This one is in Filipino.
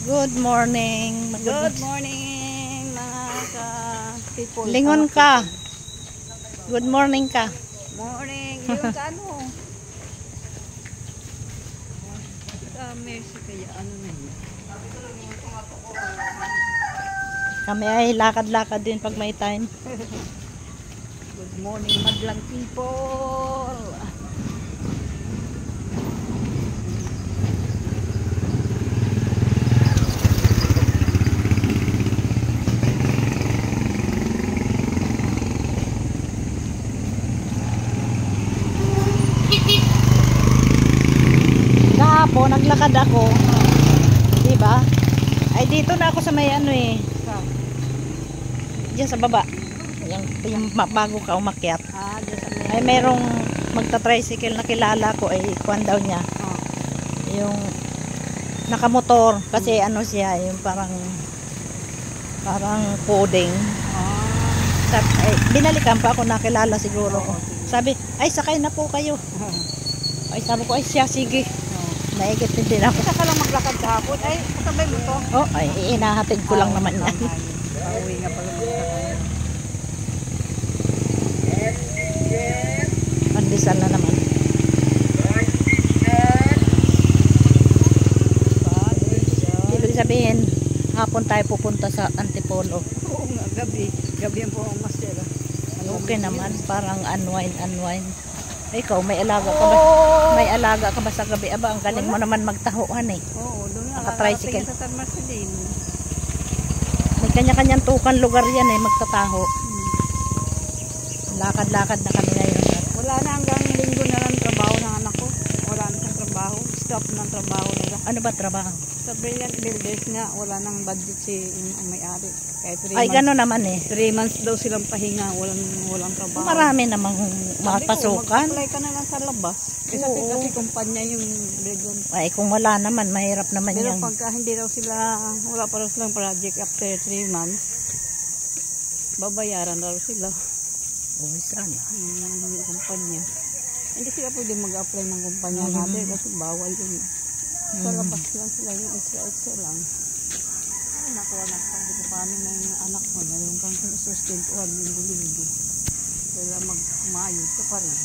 Good morning. Good morning mga ka-people. Lingon ka. Good morning ka. Morning. Yung sa ano? Sa Mercy kaya ano na yun? Kami ay lakad-lakad din pag may time. Good morning madlang people. Kahapon naglakad ako. Diba? Ay dito na ako sa may ano eh. Diyan sa baba. Yung bago ka umakyat. Diyan sa may... Ay merong magta-tricycle na kilala ko ay kuwan daw niya. Yung nakamotor kasi ano siya yung parang coding. Sabi, ay, binalikan pa ako, nakilala siguro ko. Sabi, ay sakay na po kayo. Ay sabi ko, ay siya sige. Naigit din ako. Isa ka lang maglakad kahapon. Ay, kasabay mo to? Oh, ay inahatid ko lang naman yan. Pauwi nga pala mo. Pandesal na naman. Ibig sabihin, hapon tayo pupunta sa Antipolo. Oo nga, gabi. Gabi ang po ang master. Okay naman, parang unwind. Ikaw, may alaga ka ba? May alaga ka ba sa gabi? Aba, ang galing mo naman magtahuan eh. Oo, doon nga. Naka-tricycle. Sa San Marcelin. May kanya-kanyang tukan lugar yan eh, magtataho. Lakad-lakad na kami ngayon. Wala na hanggang linggo na lang trabaho ng anak ko. Wala na siyang trabaho. Stop ng trabaho nila. Ano ba trabaho? Sa Brilliant Builders nga, wala nang budget si ang may-ari. Kahit 3 Ay, months. gano'n naman eh. 3 months daw silang pahinga, walang trabaho. Marami namang makapasukan. Mag-apply ka na lang sa labas. Kasi kumpanya yung Brilliant. Ay, kung wala naman, mahirap naman Pero yan. pagka hindi daw sila, wala pa raw silang project after 3 months, babayaran raw sila. Uy, sana. Yung kumpanya. Hindi sila pwede mag-apply ng kumpanya natin kasi bawal yun. Sa labas lang sila yung extra lang. Nakuha na sabi ko paano na yung anak mo. Meron kang sustentuhan linggo-linggo. Kaya magmayod ka pa rin.